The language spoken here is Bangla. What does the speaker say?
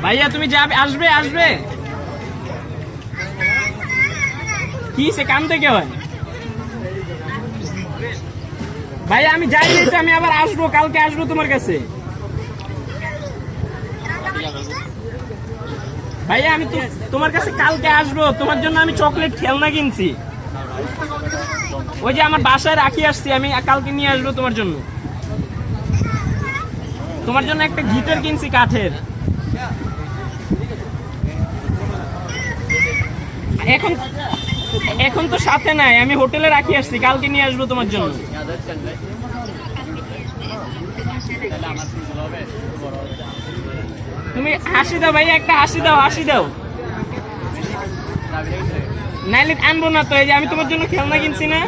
ভাইয়া তুমি যাবে, আসবে আসবে কি সে কাম থেকে হয় ভাইয়া, আমি যাই তো, আমি আবার আসবো, কালকে আসবো তোমার কাছে। ভাইয়া আমি তোমার কাছে কালকে আসবো, তোমার জন্য আমি চকলেট খেলনা কিনছি, ওই যে আমার বাসায় রাখি আসছি, আমি কালকে নিয়ে আসবো তোমার জন্য। তোমার জন্য একটা গিটার কিনছি কাঠের। এখন এখন তো সাথে নাই, আমি হোটেলে রাখি আসছি, কালকে নিয়ে আসবো তোমার জন্য। তুমি হাসি দাও ভাইয়া, একটা হাসি দাও, হাসি দাও, নাইলে আনবো না তো। এই যে আমি তোমার জন্য খেলনা কিনছি না।